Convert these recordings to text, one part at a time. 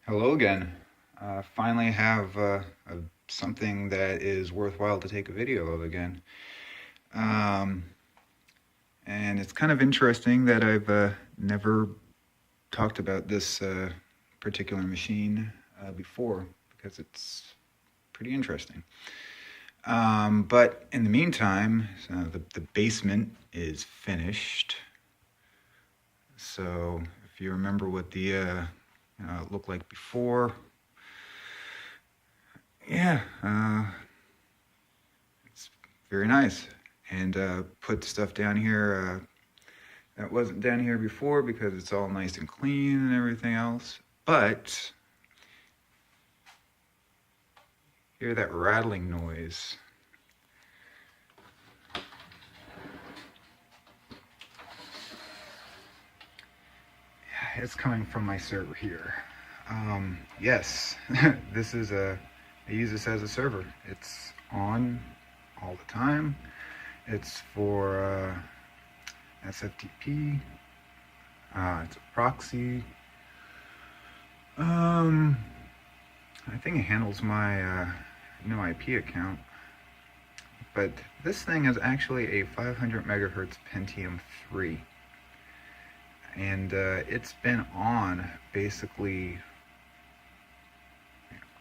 Hello again. Finally have something that is worthwhile to take a video of again. Um, and it's kind of interesting that I've never talked about this particular machine before because it's pretty interesting. But in the meantime, the basement is finished. So if you remember what the it looked like before, yeah, it's very nice. And put stuff down here that wasn't down here before because it's all nice and clean and everything else. But hear that rattling noise. It's coming from my server here. Yes, this is I use this as a server. It's on all the time. It's for SFTP. It's a proxy. I think it handles my no IP account. But this thing is actually a 500 megahertz Pentium 3. And it's been on basically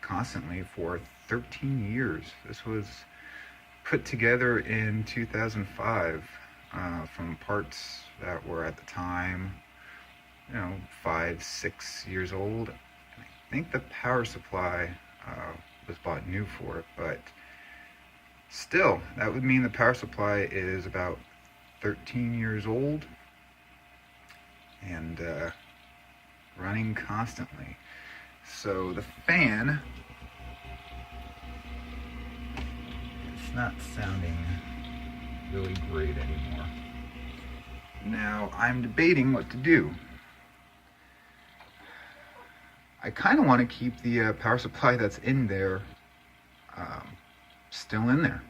constantly for 13 years. This was put together in 2005 from parts that were at the time, 5-6 years old. And I think the power supply was bought new for it, but still, that would mean the power supply is about 13 years old and running constantly. So the fan is not sounding really great anymore. Now I'm debating what to do. I kind of want to keep the power supply that's in there still in there.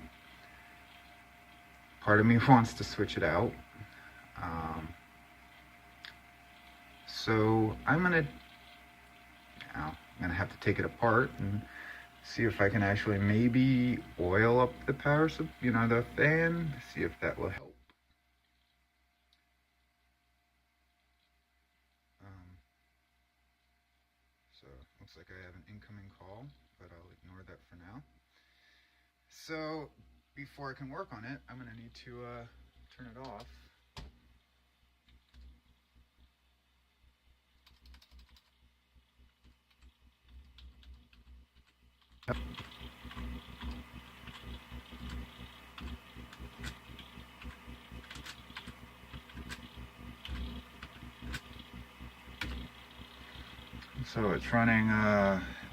Part of me wants to switch it out. So I'm gonna have to take it apart and see if I can actually maybe oil up the the fan, see if that will help. So looks like I have an incoming call, but I'll ignore that for now. So before I can work on it, I'm gonna need to turn it off. So it's running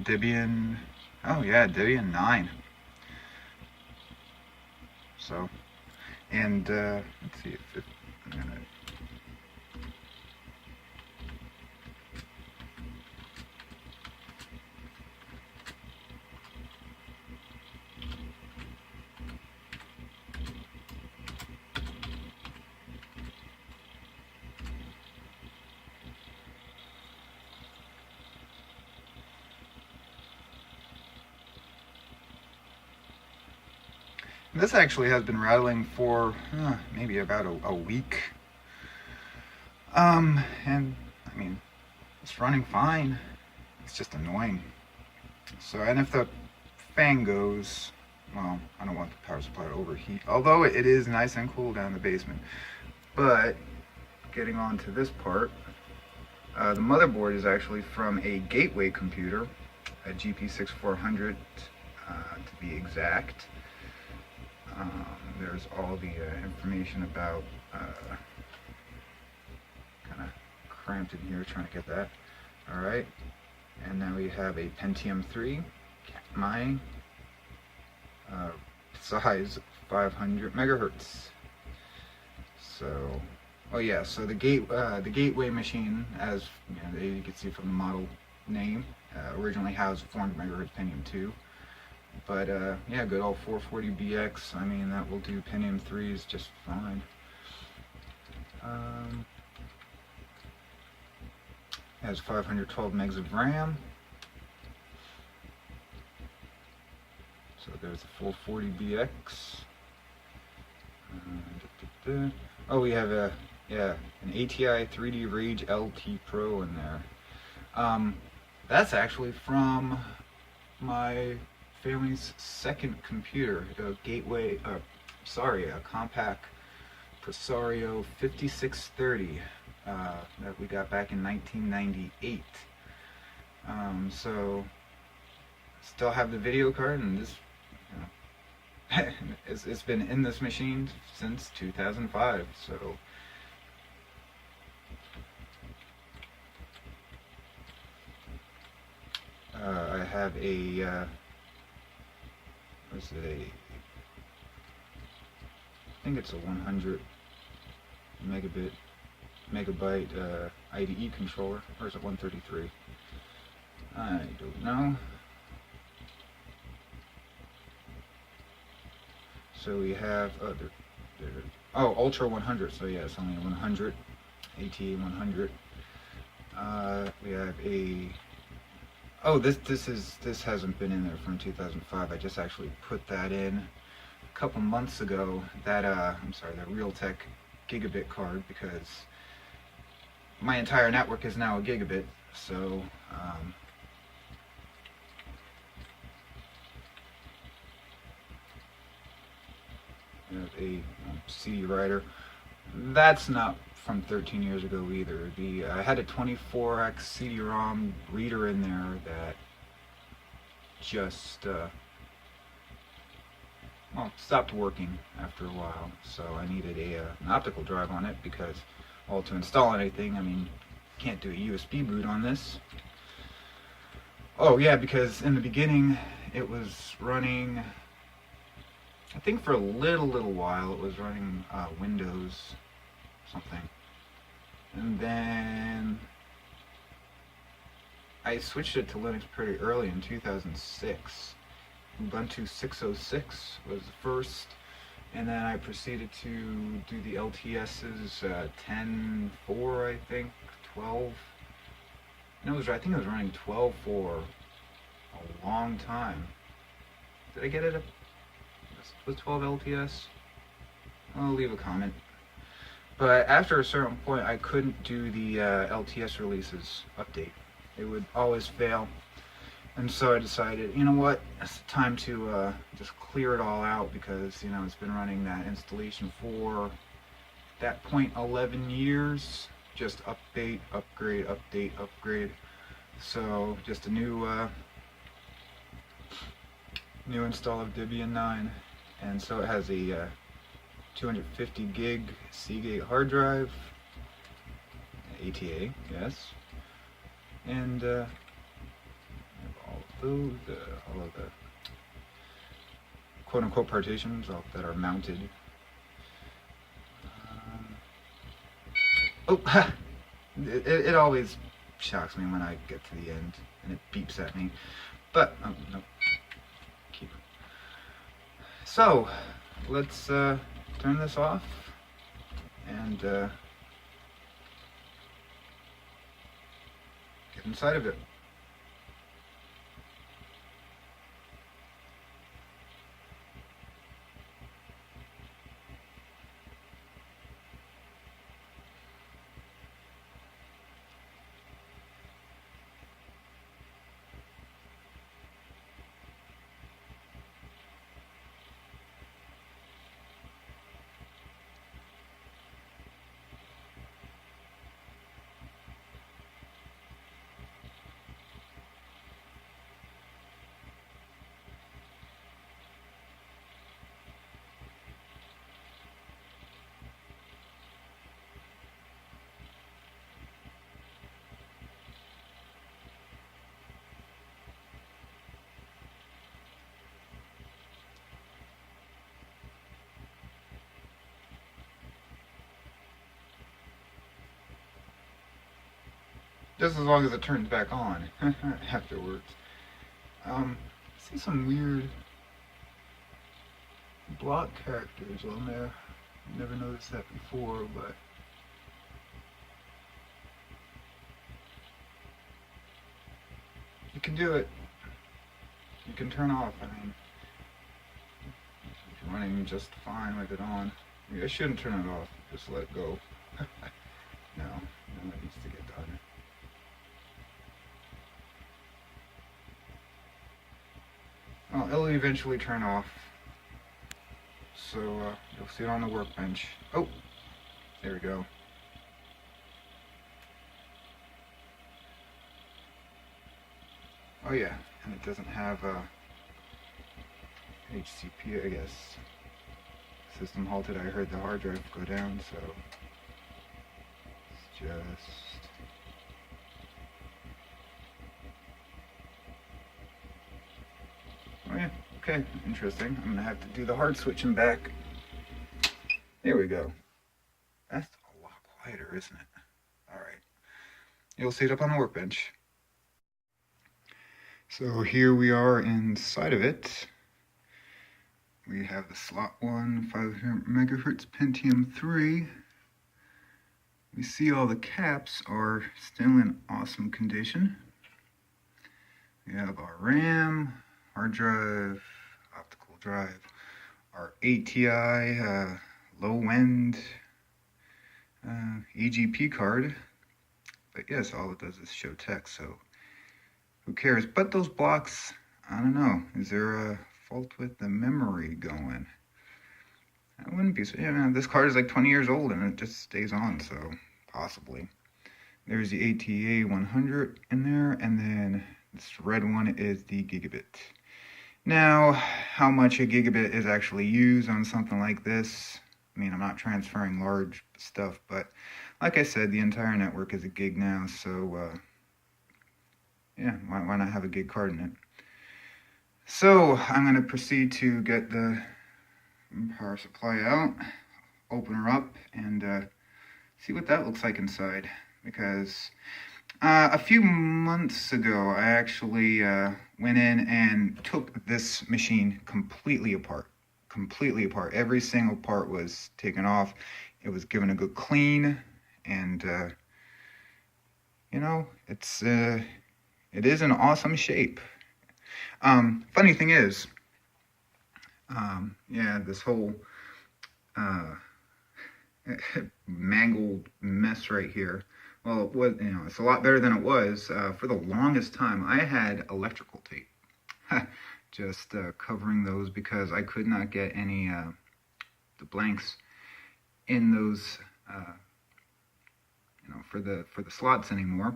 Debian, Debian 9. So, and let's see if I'm gonna. This actually has been rattling for maybe about a week. And I mean, it's running fine. It's just annoying. So, and if the fan goes, well, I don't want the power supply to overheat. Although it is nice and cool down in the basement. But getting on to this part, the motherboard is actually from a Gateway computer, a GP6400 to be exact. There's all the information about, kind of cramped in here trying to get that. Alright, and now we have a Pentium 3, my size 500 megahertz. So, oh yeah, so the Gateway machine, as you can see from the model name, originally housed 400 megahertz Pentium 2. But yeah, good old 440BX, I mean, that will do Pentium 3s just fine. Has 512 megs of RAM, So there's the full 40BX. Oh, we have an ATI 3D Rage LT Pro in there. That's actually from my family's second computer, a Compaq Presario 5630 that we got back in 1998. So still have the video card, and this, it's been in this machine since 2005. So I have a I think it's a 100 megabyte IDE controller, or is it 133? I don't know. So we have Ultra 100. So yeah, it's only a 100 ATA 100. We have a this hasn't been in there from 2005. I just actually put that in a couple months ago. That the Realtek gigabit card, because my entire network is now a gigabit. So a CD writer. That's not from 13 years ago either. I had a 24x CD-ROM reader in there that just stopped working after a while. So I needed an optical drive on it, because, well, to install anything, I mean, can't do a USB boot on this. Oh yeah, because in the beginning it was running, I think for a little while it was running Windows something, and then I switched it to Linux pretty early in 2006. Ubuntu 6.06 was the first, and then I proceeded to do the LTS's 10.4, I think, 12. No, I think it was running 12 for a long time. Did I get it with 12 LTS? I'll leave a comment. But after a certain point, I couldn't do the LTS releases update. It would always fail. And so I decided, you know what, it's time to just clear it all out, because, it's been running that installation for, at that point, 11 years. Just update, upgrade, update, upgrade. So just a new install of Debian 9. And so it has a 250 gig Seagate hard drive, ATA, yes, and all of the quote-unquote partitions that are mounted. It always shocks me when I get to the end and it beeps at me, but no, keep. So let's turn this off and get inside of it. Just as long as it turns back on afterwards. I see some weird block characters on there. Never noticed that before, but you can do it. You can turn off. I mean, running just fine with it on. Maybe I shouldn't turn it off, just let it go. No, it needs to get done. Well, it'll eventually turn off. So you'll see it on the workbench. Oh, there we go. Oh yeah, and it doesn't have HCP, I guess. System halted, I heard the hard drive go down, so it's just... Oh yeah, okay, interesting. I'm gonna have to do the hard switching back. There we go. That's a lot quieter, isn't it? Alright. You'll see it up on the workbench. So here we are inside of it. We have the slot 1, 500 megahertz Pentium 3. We see all the caps are still in awesome condition. We have our RAM, hard drive, optical drive, our ATI low-end EGP card. But yes, all it does is show text, so who cares? But those blocks, I don't know, is there a fault with the memory going? I wouldn't be so, yeah, this card is like 20 years old and it just stays on, so possibly. There's the ATA 100 in there, and then this red one is the gigabit. Now, how much a gigabit is actually used on something like this, I mean, I'm not transferring large stuff, but like I said, the entire network is a gig now, so yeah, why not have a gig card in it? So I'm going to proceed to get the power supply out, open her up, and see what that looks like inside. Because a few months ago, I actually went in and took this machine completely apart. Every single part was taken off. It was given a good clean, and you know, it is in awesome shape. Funny thing is, yeah, this whole mangled mess right here. Well, it was, you know, it's a lot better than it was. For the longest time, I had electrical tape, just covering those because I could not get any the blanks in those, you know, for the slots anymore.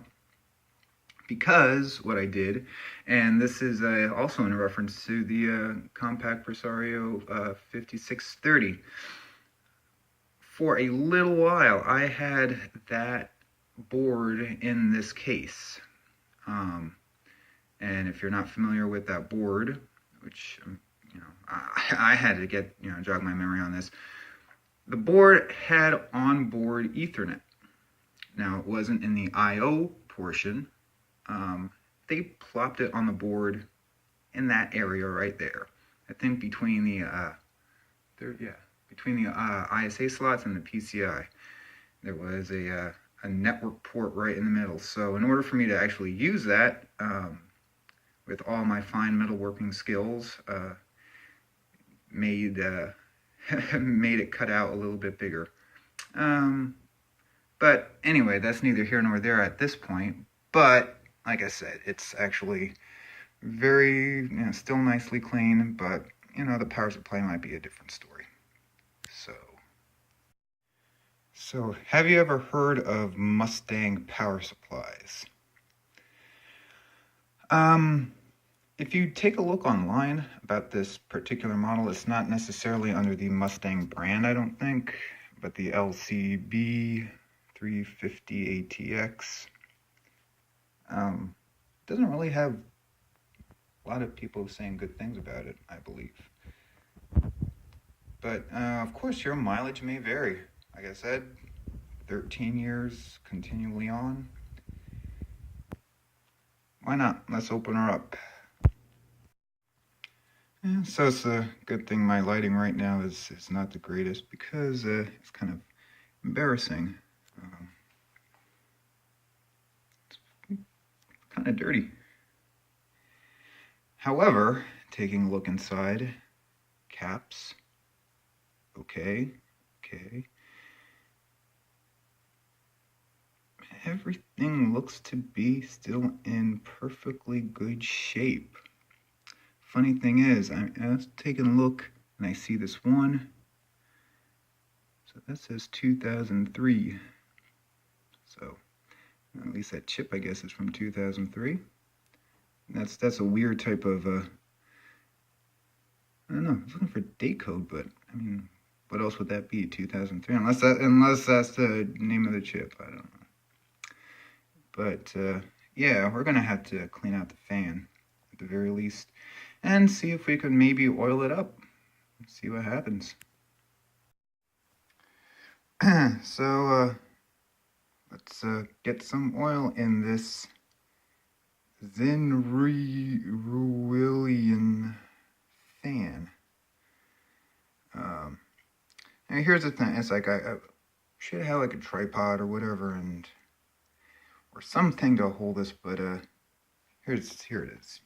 Because what I did, and this is also in reference to the Compact Presario 5630. For a little while, I had that board in this case. And if you're not familiar with that board, which, you know, I had to get, you know, jog my memory on this. The board had onboard Ethernet. Now, it wasn't in the I/O portion. They plopped it on the board in that area right there. I think between the between the ISA slots and the PCI, there was a network port right in the middle. So in order for me to actually use that, with all my fine metalworking skills, made made it cut out a little bit bigger. But anyway, that's neither here nor there at this point. But like I said, it's actually very, you know, still nicely clean, but, you know, the power supply might be a different story. So have you ever heard of Mustang power supplies? If you take a look online about this particular model, it's not necessarily under the Mustang brand, I don't think, but the LCB 350 ATX. Doesn't really have a lot of people saying good things about it, I believe. But of course, your mileage may vary. Like I said, 13 years continually on. Why not? Let's open her up. Yeah, so it's a good thing my lighting right now is not the greatest, because it's kind of embarrassing. It's kind of dirty. However, taking a look inside, caps, Okay. Everything looks to be still in perfectly good shape. Funny thing is, I was taking a look and I see this one. So that says 2003. So at least that chip, I guess, is from 2003. That's a weird type of, I don't know, I was looking for date code, but I mean, what else would that be, 2003? Unless that's the name of the chip, I don't know. But yeah, we're gonna have to clean out the fan at the very least and see if we can maybe oil it up. See what happens. So let's get some oil in this Zinruilian fan. And here's the thing, it's like I should have like a tripod or whatever, or something to hold this, but here it is.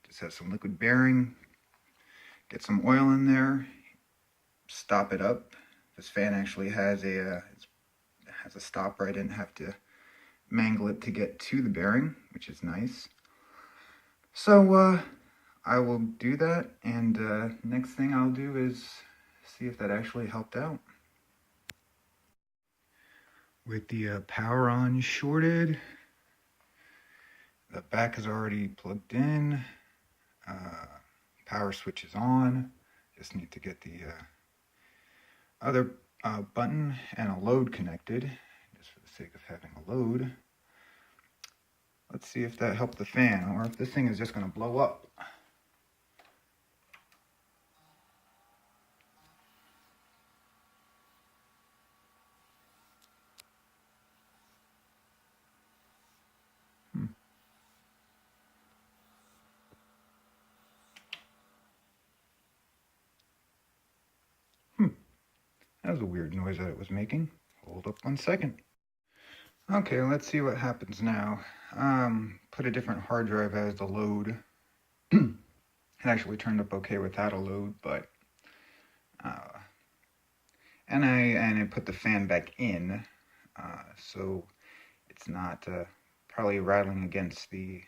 Just have some liquid bearing, get some oil in there, stop it up. This fan actually has a stopper. I didn't have to mangle it to get to the bearing, which is nice. So I will do that, and next thing I'll do is see if that actually helped out. With the power on shorted, the back is already plugged in, power switch is on. Just need to get the other button and a load connected, just for the sake of having a load. Let's see if that helped the fan, or if this thing is just going to blow up. That was a weird noise that it was making. Hold up 1 second. Okay, let's see what happens now. Put a different hard drive as the load. It actually turned up okay without a load, but and I put the fan back in, so it's not probably rattling against the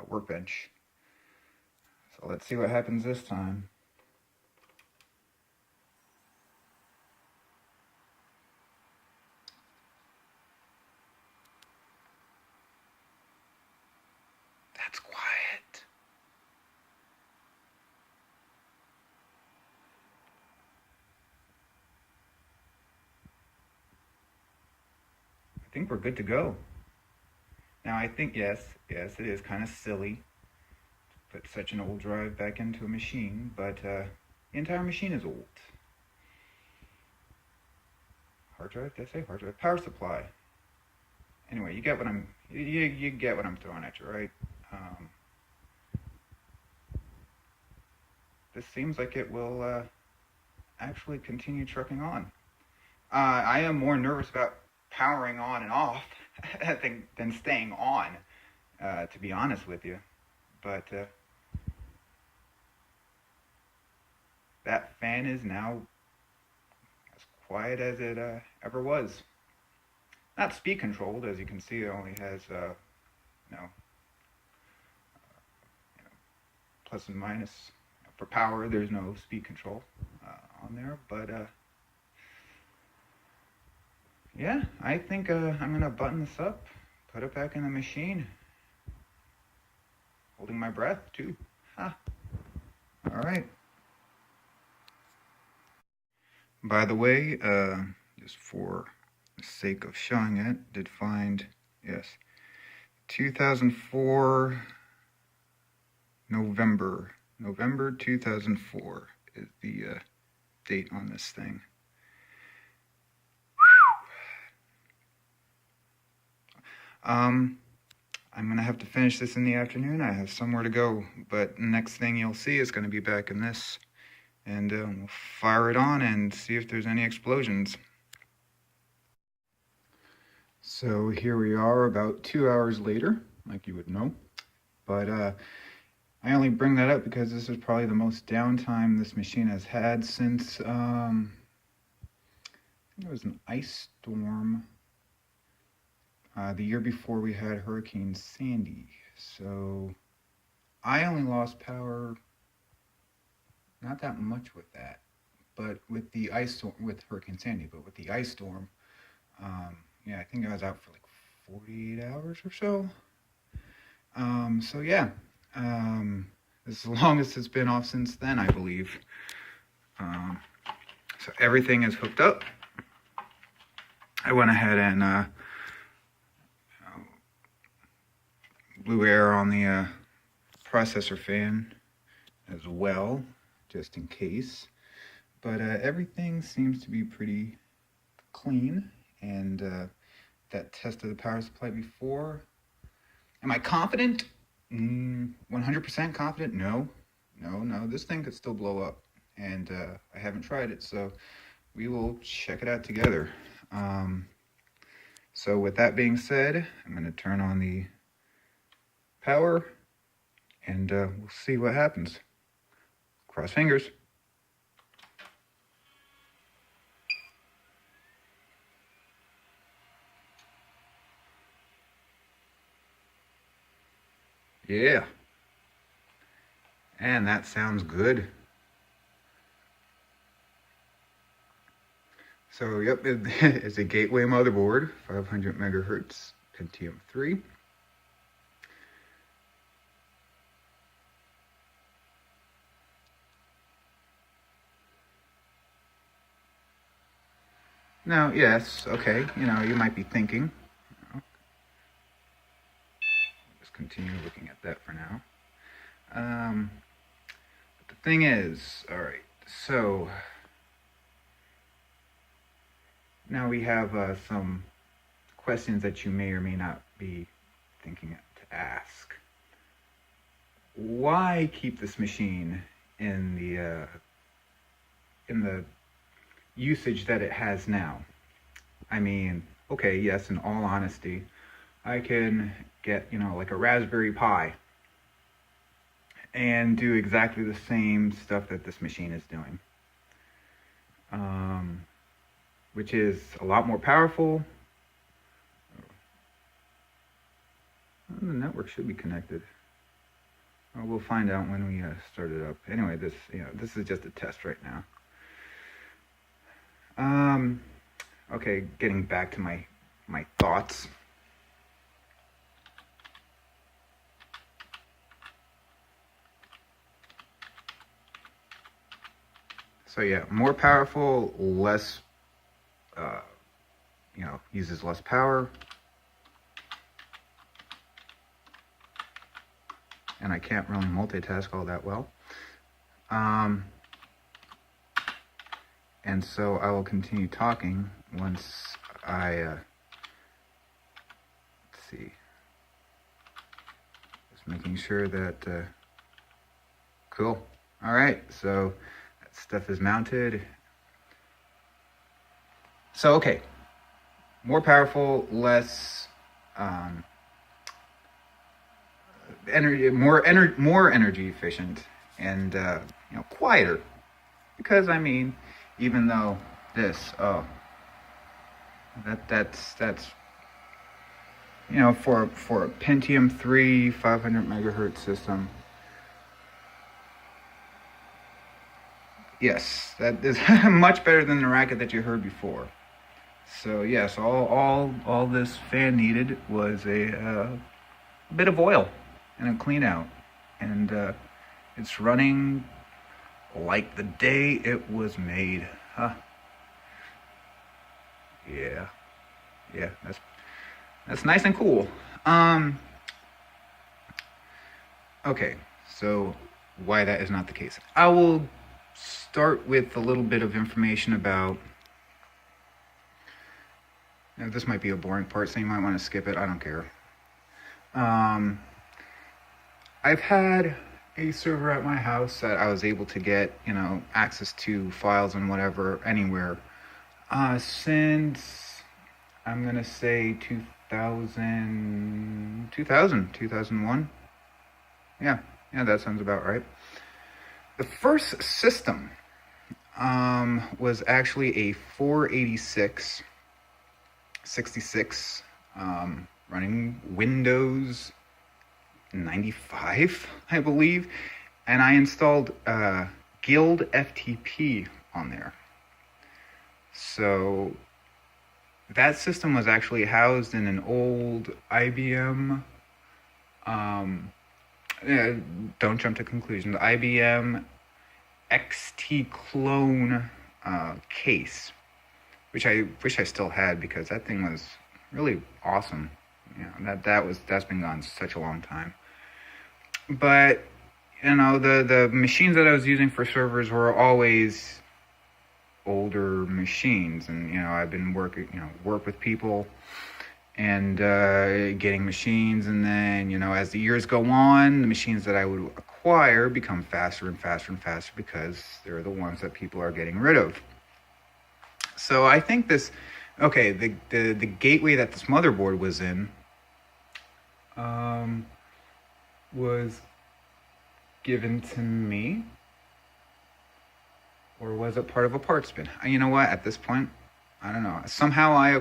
workbench. So let's see what happens this time. That's quiet. I think we're good to go. Now I think, yes, it is kind of silly to put such an old drive back into a machine, but the entire machine is old. Hard drive? Did I say hard drive? Power supply. Anyway, you get what I'm you get what I'm throwing at you, right? This seems like it will actually continue trucking on. I am more nervous about powering on and off than staying on, to be honest with you. But that fan is now as quiet as it ever was. Not speed controlled, as you can see. It only has plus and minus. For power, there's no speed control on there, but yeah, I think I'm gonna button this up, put it back in the machine. Holding my breath too. Ha. All right. By the way, just for the sake of showing it, did find, yes, 2004 November 2004 is the date on this thing. I'm gonna have to finish this in the afternoon. I have somewhere to go, but the next thing you'll see is gonna be back in this, and we'll fire it on and see if there's any explosions. So here we are about 2 hours later, like you would know, but I only bring that up because this is probably the most downtime this machine has had since I think it was an ice storm the year before we had Hurricane Sandy. So I only lost power not that much with that, but with the ice storm, with Hurricane Sandy, but with the ice storm, yeah, I think I was out for like 48 hours or so. So yeah, it's the longest it's been off since then, I believe. So everything is hooked up. I went ahead and blew air on the processor fan as well, just in case. But everything seems to be pretty clean, and that tested the power supply before. Am I confident? 100% confident? No. This thing could still blow up, and I haven't tried it, so we will check it out together. So with that being said, I'm going to turn on the power, and we'll see what happens. Cross fingers. Yeah. And that sounds good. So, yep, it's a Gateway motherboard, 500 megahertz, Pentium 3. Now, yes, okay, you might be thinking, just continue looking at that for now. But the thing is, all right, so now we have some questions that you may or may not be thinking to ask. Why keep this machine in the usage that it has now? I mean, okay, yes, in all honesty, I can get, like a Raspberry Pi and do exactly the same stuff that this machine is doing, which is a lot more powerful. The network should be connected. Well, we'll find out when we start it up. Anyway, this is just a test right now. Okay, getting back to my thoughts. So yeah, more powerful, less, uses less power. And I can't really multitask all that well. And so I will continue talking once I, let's see, just making sure that, cool. All right, so that stuff is mounted. So, okay, more powerful, less, more energy efficient, and quieter, because I mean, even though this that's for a Pentium 3 500 megahertz system, yes, that is much better than the racket that you heard before. So yes, all this fan needed was a bit of oil and a clean out, and it's running like the day it was made. Yeah, that's nice and cool. Okay, so why that is not the case. I will start with a little bit of information about, this might be a boring part, so you might want to skip it. I don't care. I've had a server at my house that I was able to get, access to files and whatever anywhere, since I'm gonna say 2001. Yeah, Yeah, that sounds about right. The first system was actually a 486 66 running Windows 95, I believe, and I installed Guild FTP on there. So that system was actually housed in an old IBM, don't jump to conclusions, IBM XT clone case, which I wish I still had, because that thing was really awesome. That's been gone such a long time. But the machines that I was using for servers were always older machines, and I've been work with people and getting machines, and then as the years go on, the machines that I would acquire become faster and faster and faster, because they're the ones that people are getting rid of. So I think the gateway that this motherboard was in was given to me, or was it part of a parts bin? You know what, at this point, I don't know. Somehow I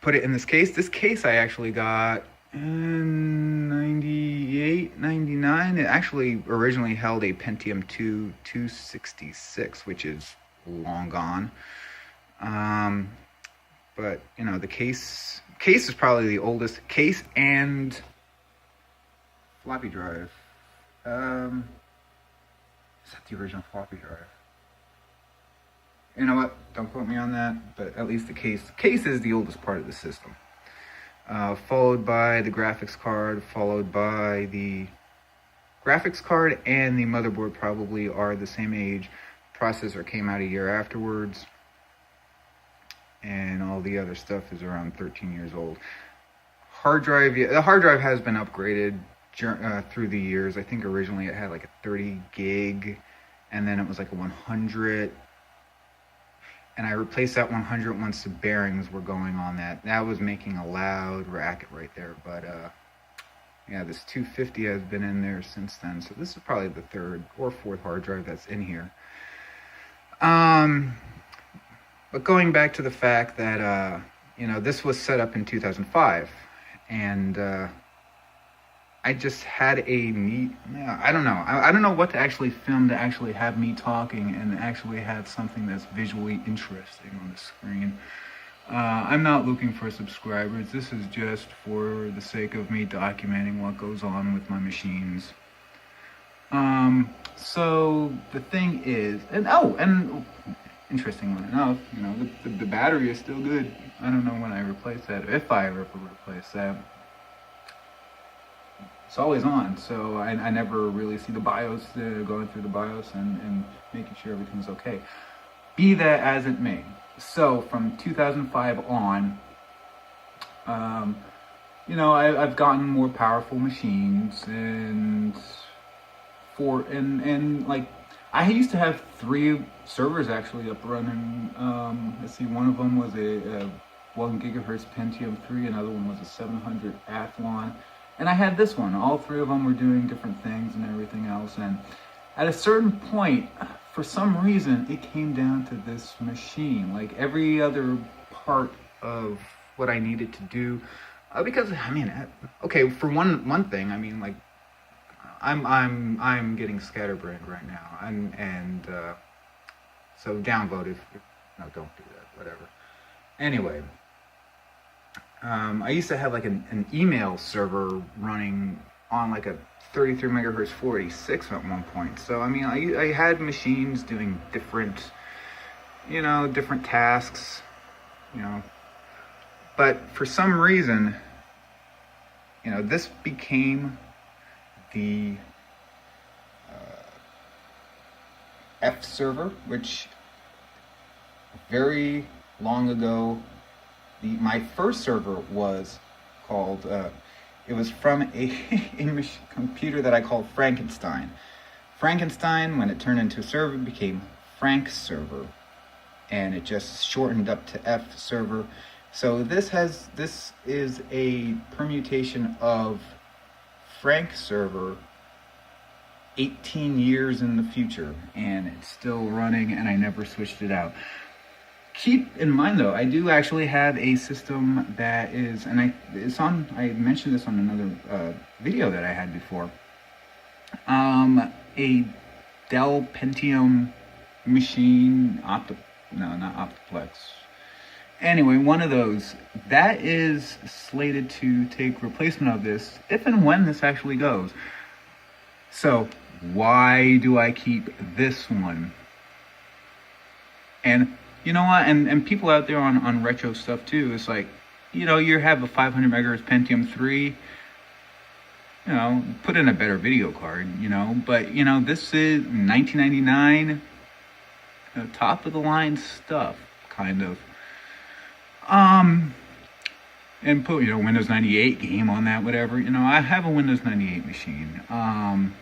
put it in this case. This case I actually got in 98, 99. It actually originally held a Pentium 2 266, which is long gone. But the case is probably the oldest case, and floppy drive. Is that the original floppy drive? You know what? Don't quote me on that, but at least the case is the oldest part of the system. Followed by the graphics card, followed by the graphics card, and the motherboard probably are the same age. Processor came out a year afterwards, and all the other stuff is around 13 years old. Hard drive, the hard drive has been upgraded through the years. I think originally it had like a 30 gig, and then it was like a 100, and I replaced that 100 once the bearings were going on that. That was making a loud racket right there. But yeah, this 250 has been in there since then, so this is probably the third or fourth hard drive that's in here. But going back to the fact that this was set up in 2005, and I just had a neat, I don't know. I don't know what to actually film to actually have me talking and actually have something that's visually interesting on the screen. I'm not looking for subscribers. This is just for the sake of me documenting what goes on with my machines. So the thing is, and interestingly enough, the battery is still good. I don't know when I replace that, if I ever replace that. It's always on, so I never really see the BIOS, going through the BIOS and making sure everything's okay. Be that as it may. So from 2005 on, I've gotten more powerful machines, and like I used to have 3 servers actually up running. Let's see, one of them was a 1 gigahertz Pentium 3, another one was a 700 Athlon. And I had this one. All 3 of them were doing different things and everything else. And at a certain point, for some reason, it came down to this machine. Like every other part of what I needed to do, because okay, for one thing, like I'm getting scatterbrained right now, and so downvote if no, don't do that. Whatever. Anyway. I used to have like an email server running on like a 33 megahertz 486 at one point. So I had machines doing different tasks, but for some reason, this became the fserver, which very long ago, my first server was called, it was from a computer that I called Frankenstein. Frankenstein, when it turned into a server, became Frank server, and it just shortened up to F server. So this is a permutation of fserver 18 years in the future, and it's still running, and I never switched it out. Keep in mind though, I do actually have a system that is, and I mentioned this on another video that I had before. A Dell Pentium machine, not Optiplex. Anyway, one of those that is slated to take replacement of this if and when this actually goes. So why do I keep this one? And you know what? And people out there on retro stuff too, it's like, you know, you have a 500 megahertz Pentium 3, you know, put in a better video card, you know, but you know, this is 1999, top of the line stuff, kind of. And put, you know, Windows 98 game on that, whatever. You know, I have a Windows 98 machine, and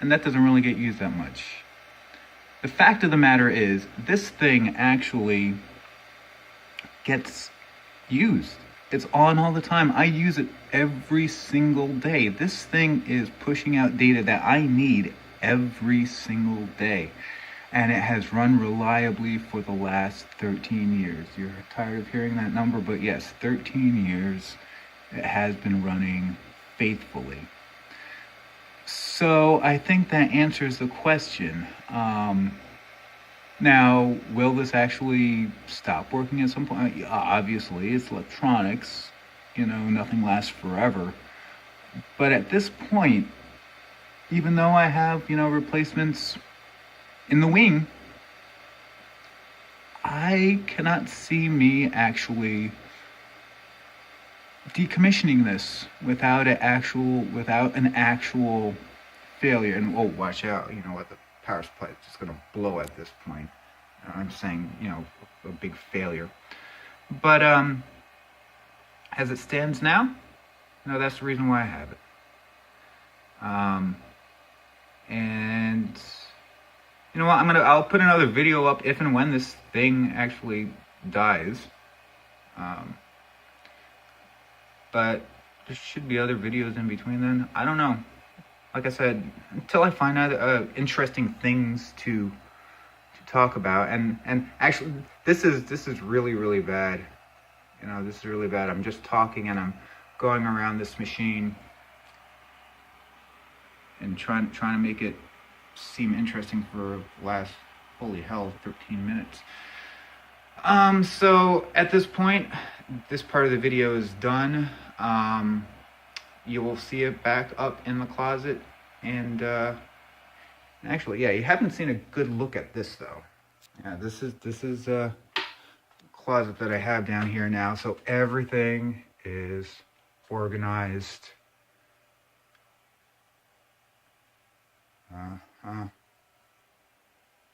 that doesn't really get used that much. The fact of the matter is, this thing actually gets used. It's on all the time. I use it every single day. This thing is pushing out data that I need every single day. And it has run reliably for the last 13 years. You're tired of hearing that number, but yes, 13 years it has been running faithfully. So I think that answers the question. Now, will this actually stop working at some point? Obviously, it's electronics. You know, nothing lasts forever. But at this point, even though I have, you know, replacements in the wing, I cannot see me actually decommissioning this without an actual failure. And oh, watch out! You know what? The power supply is just going to blow at this point. I'm saying, you know, a big failure. But as it stands now, no, that's the reason why I have it. And you know what? I'll put another video up if and when this thing actually dies. But there should be other videos in between then. I don't know. Like I said, until I find out interesting things to talk about, and actually this is really bad. You know, this is really bad. I'm just talking and I'm going around this machine and trying to make it seem interesting for the last, holy hell, 13 minutes. So at this point, this part of the video is done. You will see it back up in the closet, and actually, yeah, you haven't seen a good look at this though. Yeah, this is a closet that I have down here now, so everything is organized.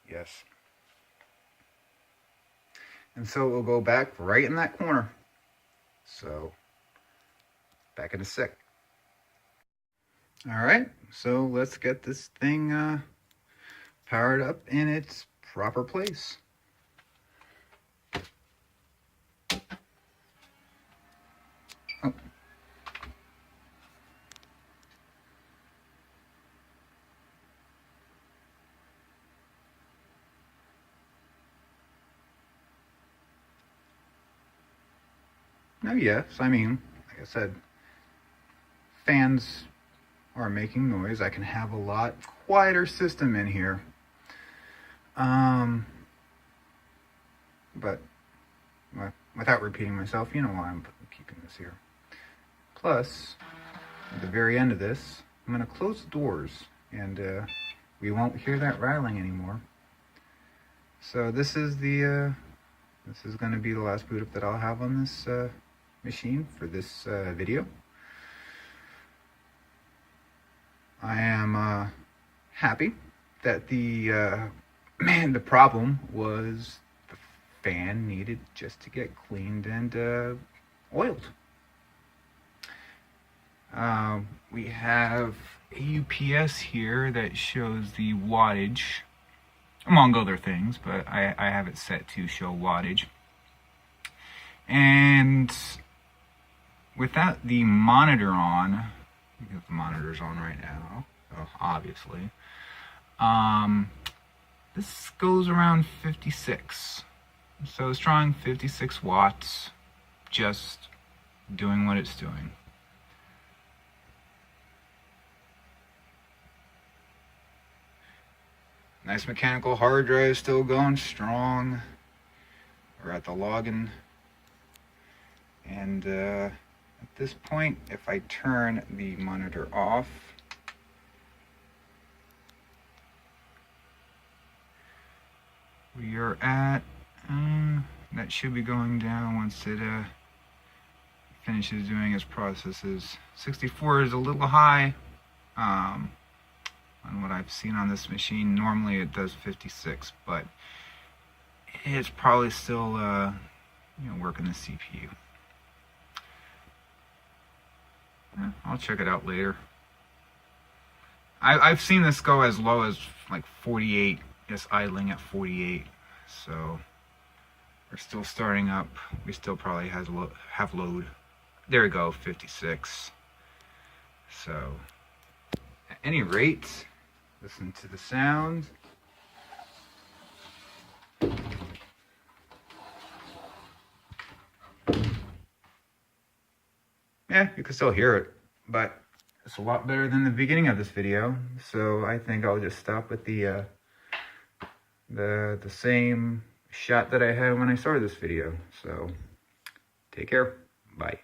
Yes. And so it will go back right in that corner. So, back in a sec. Alright, so let's get this thing powered up in its proper place. Oh. No, yes, I mean, like I said, fans are making noise. I can have a lot quieter system in here. But without repeating myself, you know why I'm keeping this here. Plus, at the very end of this, I'm going to close the doors, and we won't hear that rattling anymore. So this is going to be the last boot up that I'll have on this machine for this video. I am happy that the problem was the fan needed just to get cleaned and oiled. We have a UPS here that shows the wattage, among other things, but I have it set to show wattage. And without the monitor on, The monitor's on right now, so obviously. This goes around 56. So it's drawing 56 watts, just doing what it's doing. Nice mechanical hard drive, still going strong. We're at the login. And at this point, if I turn the monitor off, we are at, that should be going down once it finishes doing its processes. 64 is a little high on what I've seen on this machine. Normally it does 56, but it's probably still working the CPU. I'll check it out later. I've seen this go as low as like 48, just idling at 48. So we're still starting up. We still probably have load. There we go, 56. So at any rate, listen to the sound. Yeah, you can still hear it, but it's a lot better than the beginning of this video. So I think I'll just stop with the same shot that I had when I started this video. So take care. Bye.